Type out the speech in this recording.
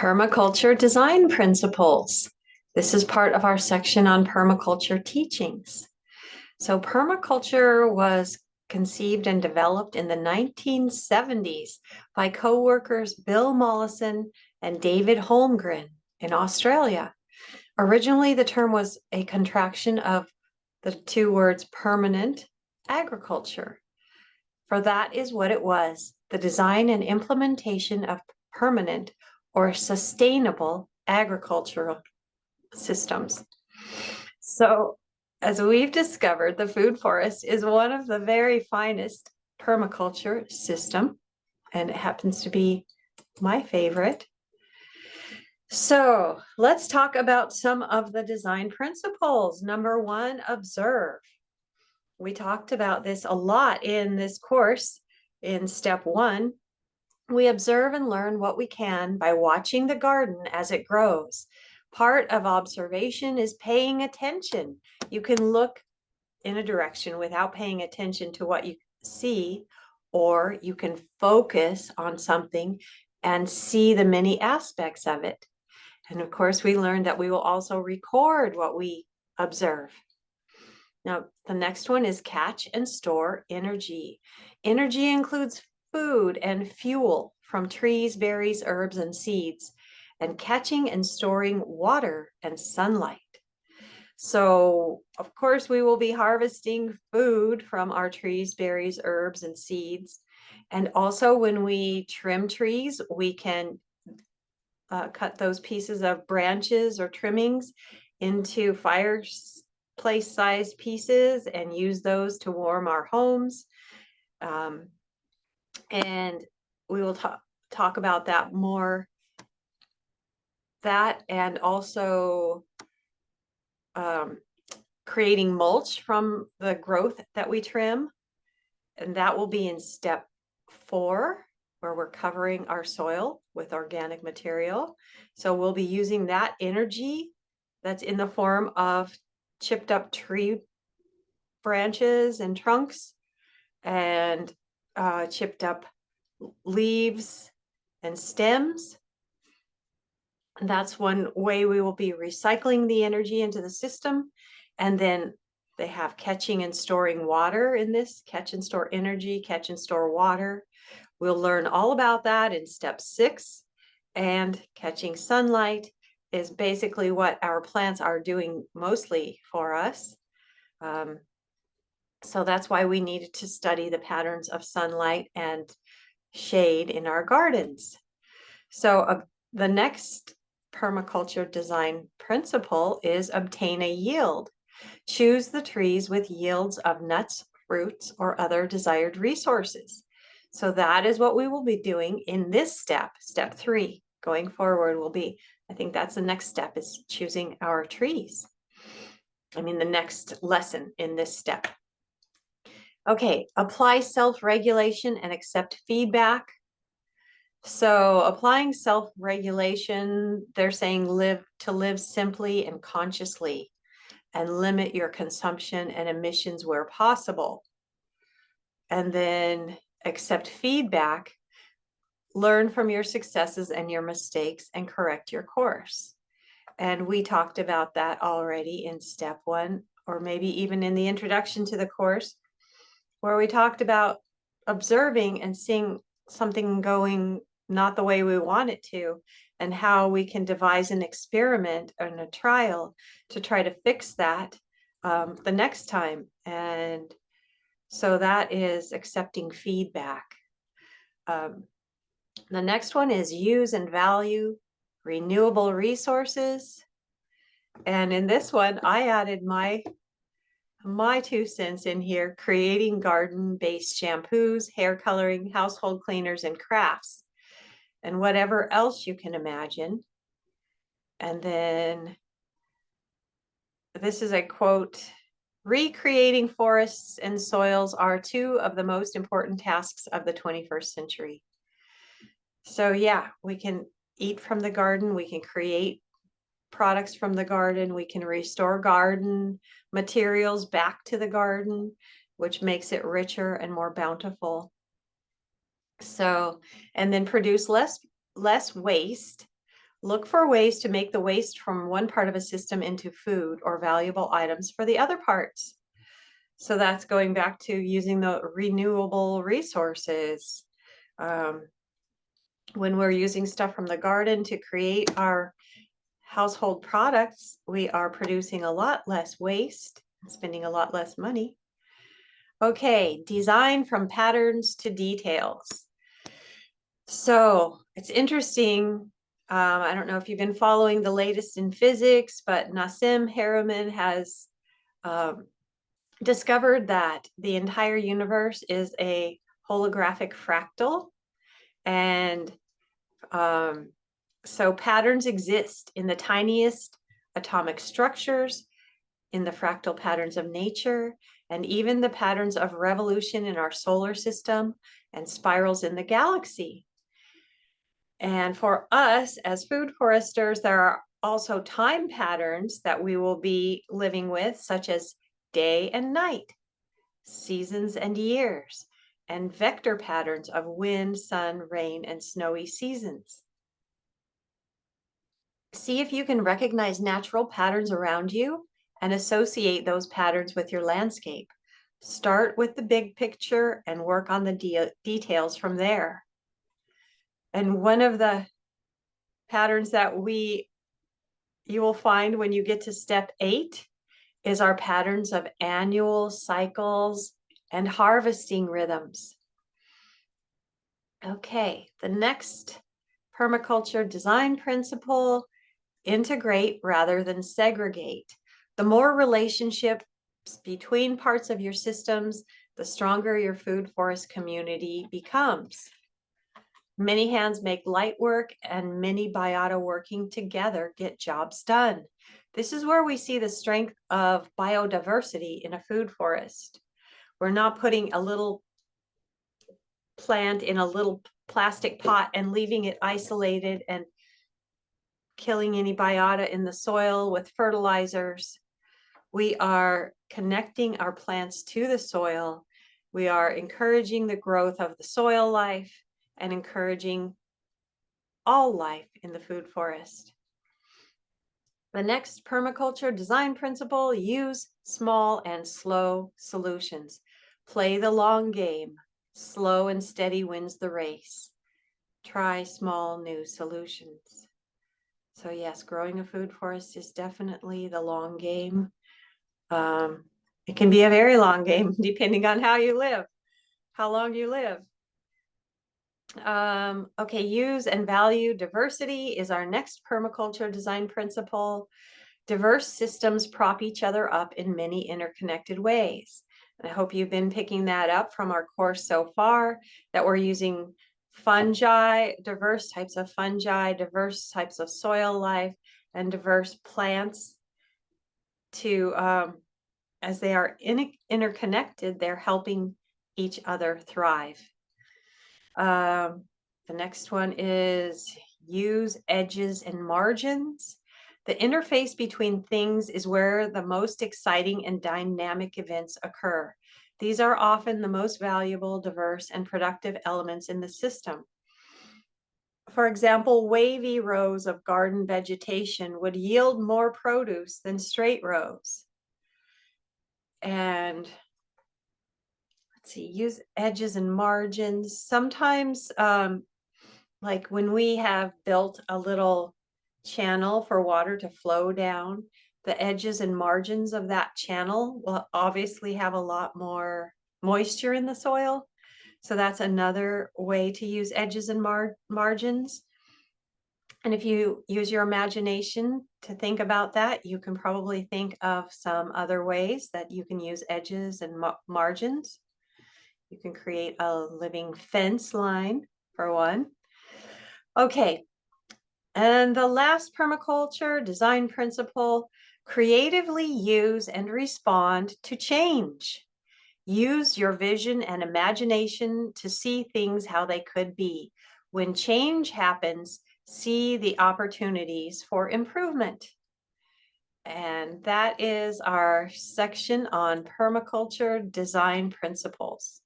Permaculture design principles. This is part of our section on permaculture teachings. So permaculture was conceived and developed in the 1970s by co-workers Bill Mollison and David Holmgren in Australia. Originally, the term was a contraction of the two words permanent agriculture, for that is what it was, the design and implementation of permanent or sustainable agricultural systems. So, as we've discovered, the food forest is one of the very finest permaculture system, and it happens to be my favorite. So let's talk about some of the design principles. Number one, observe. We talked about this a lot in this course in step one. We observe and learn what we can by watching the garden as it grows. Part of observation is paying attention. You can look in a direction without paying attention to what you see, or you can focus on something and see the many aspects of it. And of course, we learned that we will also record what we observe. Now, the next one is catch and store energy. Energy includes food and fuel from trees, berries, herbs, and seeds, and catching and storing water and sunlight. So, of course, we will be harvesting food from our trees, berries, herbs, and seeds. And also, when we trim trees, we can cut those pieces of branches or trimmings into fireplace-sized pieces and use those to warm our homes. And we will talk about that more. That and also creating mulch from the growth that we trim. And that will be in step 4, where we're covering our soil with organic material. So we'll be using that energy that's in the form of chipped up tree branches and trunks and chipped up leaves and stems. And that's one way we will be recycling the energy into the system. And then they have catching and storing water in this, catch and store energy, catch and store water. We'll learn all about that in step 6. And catching sunlight is basically what our plants are doing mostly for us. So that's why we needed to study the patterns of sunlight and shade in our gardens. So the next permaculture design principle is obtain a yield. Choose the trees with yields of nuts, fruits, or other desired resources. So that is what we will be doing in this step, step 3. Going forward will be, I think that's the next step, is choosing our trees. I mean, the next lesson in this step. Okay, apply self-regulation and accept feedback. So applying self-regulation, they're saying live simply and consciously and limit your consumption and emissions where possible. And then accept feedback, learn from your successes and your mistakes and correct your course. And we talked about that already in step 1, or maybe even in the introduction to the course, where we talked about observing and seeing something going not the way we want it to, and how we can devise an experiment and a trial to try to fix that the next time. And so that is accepting feedback. The next one is use and value renewable resources. And in this one, I added my 2 cents in here, creating garden-based shampoos, hair coloring, household cleaners, and crafts, and whatever else you can imagine. And then this is a quote, recreating forests and soils are 2 of the most important tasks of the 21st century. So yeah, we can eat from the garden, we can create products from the garden, we can restore garden materials back to the garden, which makes it richer and more bountiful. So, and then produce less waste Look for ways to make the waste from one part of a system into food or valuable items for the other parts. So that's going back to using the renewable resources. When we're using stuff from the garden to create our household products, we are producing a lot less waste, spending a lot less money. Okay, design from patterns to details. So it's interesting. I don't know if you've been following the latest in physics, but Nassim Haramein has discovered that the entire universe is a holographic fractal. And so patterns exist in the tiniest atomic structures, in the fractal patterns of nature, and even the patterns of revolution in our solar system and spirals in the galaxy. And for us as food foresters, there are also time patterns that we will be living with, such as day and night, seasons and years, and vector patterns of wind, sun, rain, and snowy seasons. See if you can recognize natural patterns around you and associate those patterns with your landscape. Start with the big picture and work on the details from there. And one of the patterns that you will find when you get to step 8 is our patterns of annual cycles and harvesting rhythms. Okay, the next permaculture design principle: integrate rather than segregate. The more relationships between parts of your systems, the stronger your food forest community becomes. Many hands make light work, and many biota working together get jobs done. This is where we see the strength of biodiversity in a food forest. We're not putting a little plant in a little plastic pot and leaving it isolated and killing any biota in the soil with fertilizers. We are connecting our plants to the soil. We are encouraging the growth of the soil life and encouraging all life in the food forest. The next permaculture design principle: use small and slow solutions. Play the long game. Slow and steady wins the race. Try small new solutions. So yes, growing a food forest is definitely the long game. It can be a very long game depending on how you live, how long you live. Okay, use and value diversity is our next permaculture design principle. Diverse systems prop each other up in many interconnected ways. And I hope you've been picking that up from our course so far, that we're using fungi, diverse types of fungi, diverse types of soil life, and diverse plants to, as they are interconnected, they're helping each other thrive. The next one is use edges and margins. The interface between things is where the most exciting and dynamic events occur. These are often the most valuable, diverse, and productive elements in the system. For example, wavy rows of garden vegetation would yield more produce than straight rows. And let's see, use edges and margins. Sometimes, like when we have built a little channel for water to flow down, the edges and margins of that channel will obviously have a lot more moisture in the soil. So that's another way to use edges and margins. And if you use your imagination to think about that, you can probably think of some other ways that you can use edges and margins. You can create a living fence line, for one. Okay, and the last permaculture design principle: creatively use and respond to change. Use your vision and imagination to see things how they could be. When change happens, see the opportunities for improvement. And that is our section on permaculture design principles.